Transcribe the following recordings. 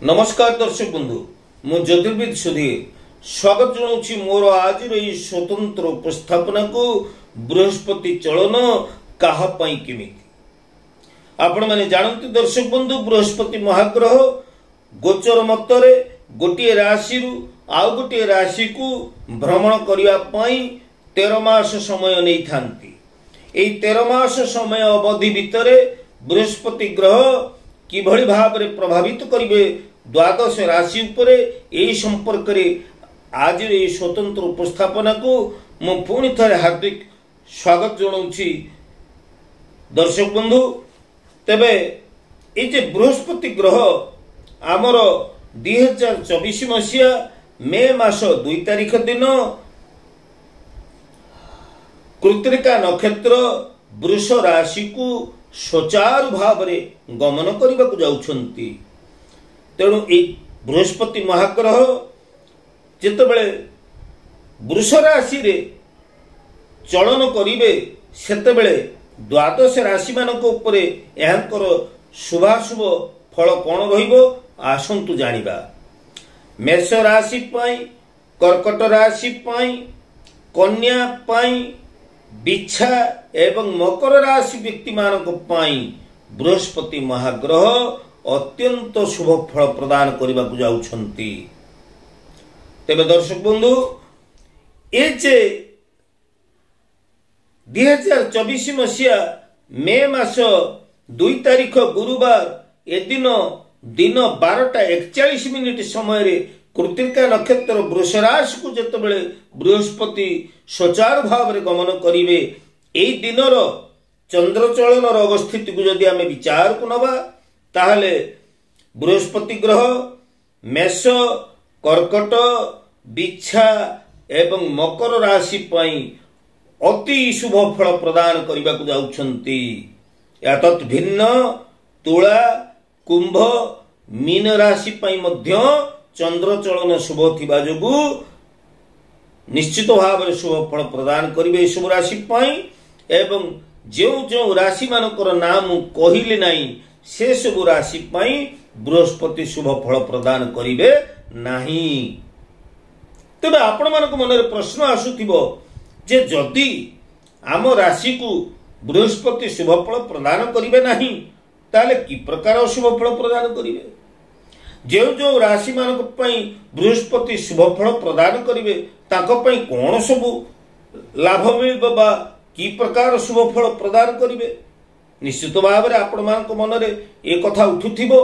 नमस्कार दर्शक बंधु मु ज्योतिर्विद सुधीर स्वागत जनाऊँ मोर आज स्वतंत्र उपस्थापना को बृहस्पति चलन काहापाई केमिति आपण मैंने जानते दर्शक बंधु बृहस्पति महाग्रह गोचर मतरे गोटे राशि आउ गोटे राशि को भ्रमण करने 13 मास समय नहीं थांती। 13 मास समय अवधि भितर बृहस्पति ग्रह किभली भाव में प्रभावित करिवे द्वादश राशि उपरे यही संपर्क आज ये स्वतंत्र उपस्थापना को मु पुणी थे हार्दिक स्वागत जनाऊँ दर्शक बंधु। तेबे ये बृहस्पति ग्रह आमर 2024 मसीहा मे मास 2 तारिख दिन कृत्तिका नक्षत्र वृष राशि को सुचारु भाव में गमन करने को जाउछंती। तेणु ये बृहस्पति महाग्रह जितेबले वृष राशि रे चलन करिवे सेतेबेले द्वादश राशि मानक उपरे एहांकर शुभाशुभ फल कौन रहिबो आसंतु जानिबा। मेष राशि पाई, कर्कट राशि पाई, कन्या पाई, बिच्छा एवं मकर राशि व्यक्ति मानक पाई बृहस्पति महाग्रह अत्यंत शुभ फल प्रदान करने को जाउछंती। तेबे दर्शक बंधु ये 2024 मसीहा मे मास 2 तारिख गुरुवार ए दिन 12:41 समय रे कृत्तिका नक्षत्र वृष राशि को जेतेबेले बृहस्पति सुचारु भाव में गमन करिवे एई दिनर चंद्र चलनर अवस्थिति को जदि आमे विचार को नबा ताहले बृहस्पति ग्रह मेष, कर्कट, बिच्छा एवं मकर राशि पाई अति शुभ फल प्रदान करने को जाउछंती। यातत भिन्न तुला, कुंभ, मीन राशि पाई मध्य चंद्र चलन शुभ थिबा जोगु निश्चित भाव में शुभ फल प्रदान करिवे शुभ राशि पाई एवं जो जो राशि मानकर नाम कहिले नाही से सब राशि पाई बृहस्पति शुभ फल प्रदान करिवे नाही। तेबे आपण मानक मन रे प्रश्न आसुथिबो जे जदि आम राशि को बृहस्पति शुभ फल प्रदान करिवे नाही ताले कि प्रकार शुभ फल प्रदान करिवे। जो जो राशि मानक पई बृहस्पति शुभ फल प्रदान करिवे ताको पई कोन सब लाभ मिलबो बा कि प्रकार शुभ फल प्रदान करिवे निश्चित भाव में आपण मानक मन रे ए कथा उठुथिबो।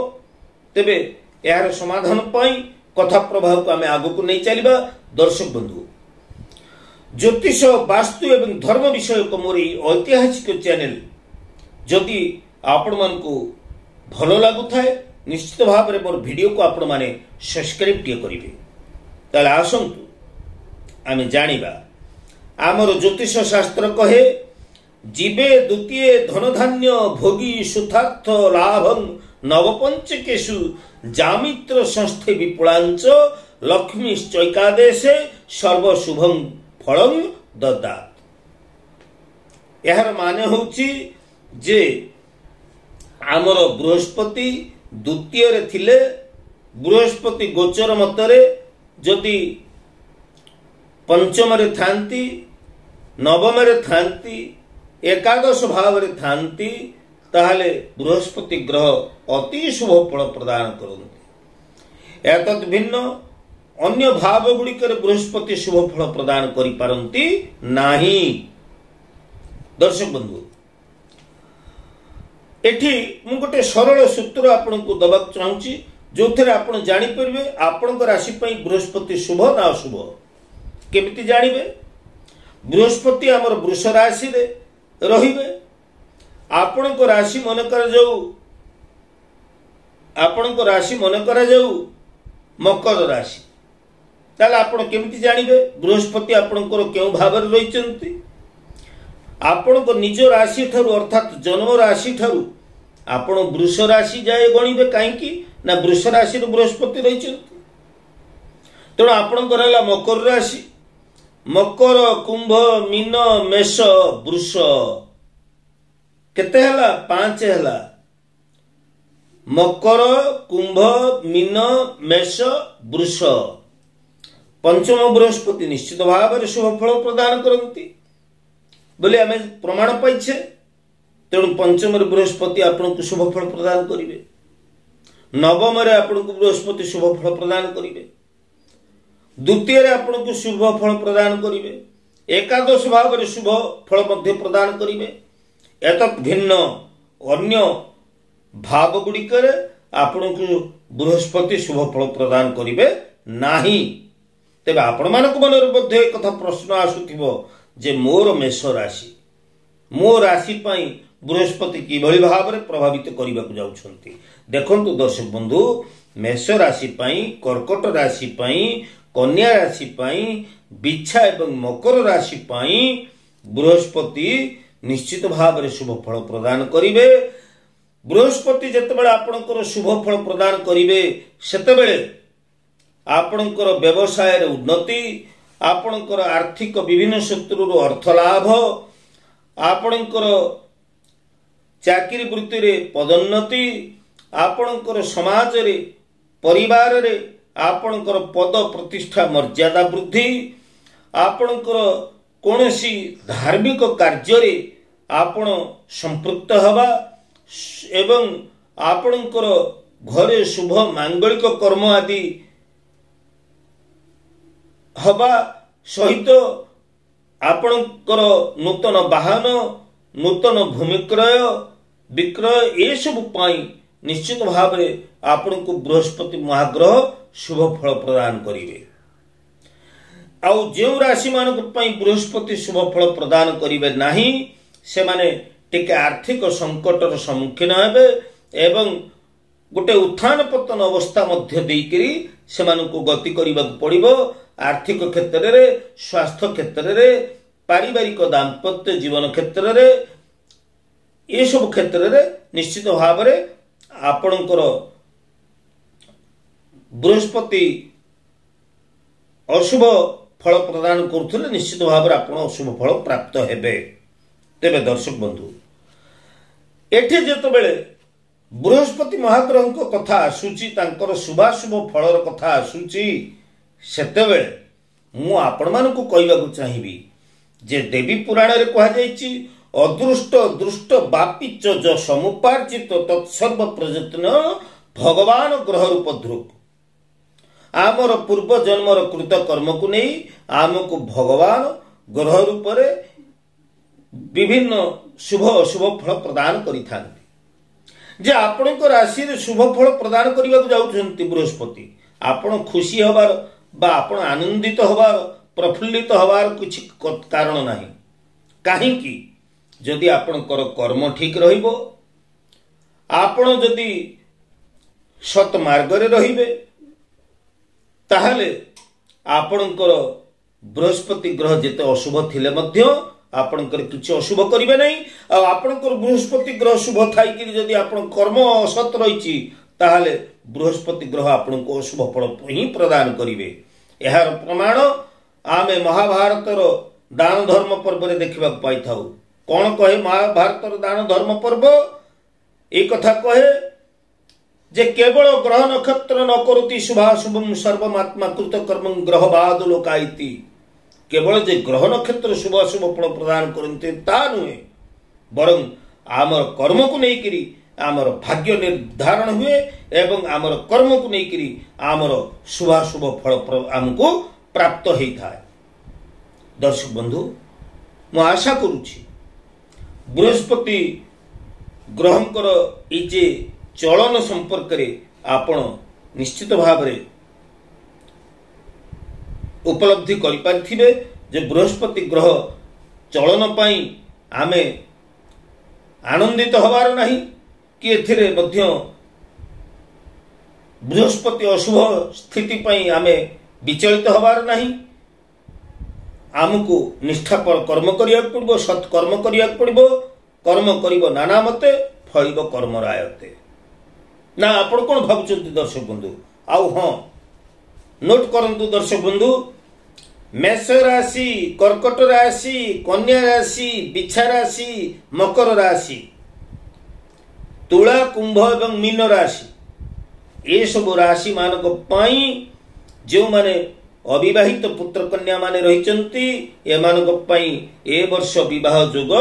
तेबे यार समाधान पाई कथा प्रभाव को आमे आगु को नहीं चलिबा। दर्शक बंधु ज्योतिष वास्तु एवं धर्म विषय को मोर ऐतिहासिक चैनल जदि आपण मान को भलो लागु थाए निश्चित भाव में मोर वीडियो को आपण माने सब्सक्राइब टिए करिवे। ताले आसंतु आमे जानिबा आमर ज्योतिष शास्त्र कहे जीवे द्वितीय धनधान्य भोगी सुथार्थ लाभं नवपंचकेशु जामित्र संस्थे विपुलांच लक्ष्मीश्चैकादेशे सर्वशुभं फलं ददात। यार माने होची जे आमर बृहस्पति द्वितीय रे थिले बृहस्पति गोचर मतरे जदि पंचम रे थांती, नवम रे थांती, एकादश भाव रे थांती ताहले बृहस्पति ग्रह अति शुभ फल प्रदान करती। एतत् भिन्न अन्य भाव गुड़िकर बृहस्पति शुभ फल प्रदान करि पारंती नाही। दर्शक बंधु एठी मु गोटे सरल सूत्र आपन को दबाक चाहूची जो थरे आपन जानि परबे आपन को राशि पई बृहस्पति शुभ ना अशुभ केमिति जानिबे। बृहस्पति हमर वृष राशि रे रहिबे आपन को राशि मन कर जाऊ आपन को राशि मन कर जाऊ मकर राशि ताले आपण केमिति जानिबे बृहस्पति आपन को केउ भाव रे रहिचंती। आपण को निज राशि थारु अर्थात जन्म राशि थारु आपण वृष राशि जाए गणिबे काईकी ना वृष राशि रे बृहस्पति रहिचंती। तेणु आपण को रहला मकर राशि मकर, कुंभ, मीन, मेष, वृष केते हला 5 हला मकर, कुंभ, मीन, मेष, वृष। पंचम बृहस्पति निश्चित भाव में शुभ फल प्रदान करती बोले आम प्रमाण पाइछे। तेणु पंचम बृहस्पति आपन को शुभ फल प्रदान करिवे। नवम आपन को बृहस्पति शुभ फल प्रदान करिवे। द्वितीय आपन को शुभ फल प्रदान करिवे। एकादश भाव में शुभ फल मध्य प्रदान करिवे। एतत् भिन्न अन्य भाव गुड़िकर आपन को बृहस्पति शुभ फल प्रदान करिवे नाही। तेबे आपण मानक मनर मध्य एक कथा प्रश्न आसुथिबो जे मोर मेष राशि, मो राशि पाई बृहस्पति किभଳି भाବରେ प्रभावित କରିବାକୁ ଯାଉଛନ୍ତି। देखंतु दर्शक बंधु, मेष राशि पाई, कर्कट राशि पाई, कन्या राशि पाई, बिच्छा एवं मकर राशि पाई बृहस्पति निश्चित भाବରେ शुभ फल प्रदान करिवे। बृहस्पति जेतेबेले आपनकर शुभ फल प्रदान करिवे सेतेबेले आपनकर व्यवसाय रे उन्नति, आपनकर आर्थिक विभिन्न सूत्रु अर्थ लाभ, आपनकर चाकरी वृत्ति रे पदोन्नति, आपनकर समाज रे परिवार रे आपनकर पद प्रतिष्ठा मर्यादा वृद्धि, आपनकर कोनोसी धार्मिक कार्य रे आपण संपृक्त हवा एवं आपनकर घरे शुभ मांगलिक कर्म आदि हवा सहित आपनकर नूतन वाहन, नूतन भूमि क्रय विक्रय ये सब पाई निश्चित भाव में आपण को बृहस्पति महाग्रह शुभ फल प्रदान करिवे। आउ जो राशि मानक पाई बृहस्पति शुभ फल प्रदान करिवे नाही से माने टिके आर्थिक संकटर सम्मुखीन हेबे एवं गोटे उत्थान पतन अवस्था मध्य देकरी से मानको गति करबा पड़िबो। आर्थिक क्षेत्र रे, स्वास्थ्य क्षेत्र रे, पारिवारिक दाम्पत्य जीवन क्षेत्र रे, ये सब क्षेत्र रे निश्चित भाव रे आपणकर बृहस्पति अशुभ फल प्रदान करुले निश्चित भाव आप अशुभ फल प्राप्त हेबे। तेबे दर्शक बंधु, एठे जेतेबेले बृहस्पति महाग्रह कथा आसुची, तांकर शुभाशुभ फलर कथा आसुची, सेतेबेले मु आपण मानकु कहबाकू चाहिबी जे देवी पुराण रे कहा जायछि अदृष्ट दृष्ट बापी च ज समुपार्जित तत्सर्व प्रयत्न भगवान ग्रह रूप ध्रुव। आमर पूर्व जन्मर कृत कर्म को नहीं आमको भगवान ग्रह रूप रे विभिन्न शुभ अशुभ फल प्रदान करिथांती। जे आपण को राशि रे शुभ फल प्रदान करबा जाउछंती बृहस्पति, आपण खुशी हबार बा आपण आनंदित हबार प्रफुल्लित हबार कुछ कारण नाही। काहे कि जदि आपणकर कर्म ठीक रहिबो, आपण जदि सत मार्ग रे रहिबे ताहले आपणकर बृहस्पति ग्रह जेते अशुभ थिले मध्य आपणकर किछि अशुभ करिवे नहीं। आ आपणकर बृहस्पति ग्रह शुभ थाई कि जदि आपण कर्म असत रहिछि ताहले बृहस्पति ग्रह आपणको अशुभ फल ही प्रदान करिवे। एहार प्रमाण आमे महाभारतर दान धर्म पर्व रे देखिबा पाई थाउ। कौन कहे महाभारतर दान धर्म पर्व? एक कथा कहे जे केवल ग्रह नक्षत्र न करुति शुभाशुभम सर्वमात्मा कृत कर्म ग्रह बाद लोकाइति। केवल जे ग्रह नक्षत्र शुभ अशुभ फल प्रदान करते ता नुहे, बरं आमर कर्म को लेकिरी आमर भाग्य निर्धारण हुए एवं आमर कर्म को लेकिरी आमर शुभाशुभ फल आमको प्राप्त होता है। दर्शक बंधु, मु आशा करुछि बृहस्पति ग्रहंकर ये चलन संपर्क रे आपण निश्चित भाव रे उपलब्धि करि पारिथिबे जे बृहस्पति ग्रह चलन पाई आमे आनंदित हबार नहीं कि एथिरे मध्य बृहस्पति अशुभ स्थिति पाई आमे विचलित हबार नहीं। आमको निष्ठापर कर्म करिया पड़िबो, सत् कर्म करिया पड़िबो। कर्म करिबो नाना मते फलिबो कर्म रायते ना। आपण कोन भाबुचंती दर्शक बंधु? आउ हां नोट करंतु दर्शक बंधु, मेष राशि, कर्कट राशि, कन्या राशि, बिच्छा राशि, मकर राशि तुला कुंभ एवं मीन राशि ए सब राशि मानक पाई जो माने अविवाहित पुत्र कन्या माने रहिचंती एमानक पाई ए वर्ष विवाह जोग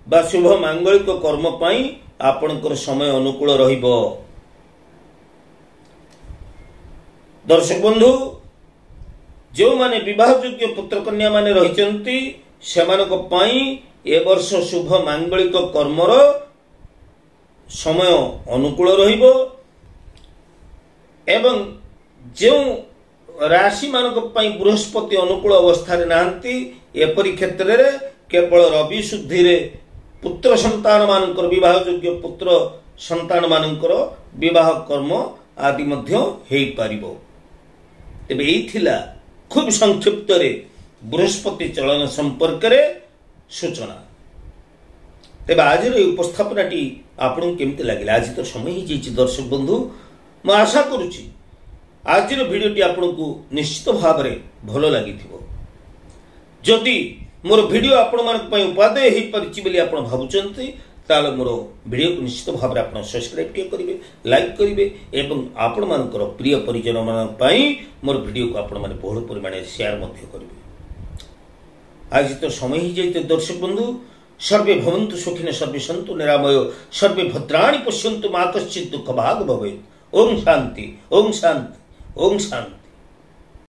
बा शुभ मांगलिक कर्म पाई आपनकर समय अनुकूल रहिबो। दर्शक बंधु जो माने विवाह योग्य पुत्र कन्या माने रहिचंती सेमानक पाई ए वर्ष शुभ मांगलिक कर्मर समय अनुकूल रहिबो एवं जो राशि मानक पाई बृहस्पति अनुकूल अवस्था रे नाहंती एपरि क्षेत्र रे केवल रवि शुद्धि रे पुत्र संतान मानकर विवाह योग्य पुत्र संतान मानकर विवाह कर्म आदि मध्य हेई पारिबो। तेबे एई थिला खूब संक्षिप्त रे बृहस्पति चलन संपर्क रे सूचना। तेबे आज रे उपस्थापनाटी आपन केमते लागिला? आज तो समय ही जेछि दर्शक बंधु, मैं आशा करूछि आज भिडियोटी आपको निश्चित भाव में भल लगी। जदि मोर भिडियो आपण मान उपादेय हो पारि आप भावुंट ताल मोर भिडियो को निश्चित भाव में आप सब्सक्राइब करेंगे, लाइक करेंगे एवं आपण मानकर प्रिय परिजन मान मोर भिडियो को आपण माने बहुल परिमाण शेयर करेंगे। आज तो समय ही जाइए दर्शक बंधु, सर्वे भवन्तु सुखिनः सर्वे सन्तु निरामयो सर्वे भद्राणि पश्यन्तु मा कश्चित् दुःख भाग् भवेत्। ओम शांति, ओम शांति, ओम शांति।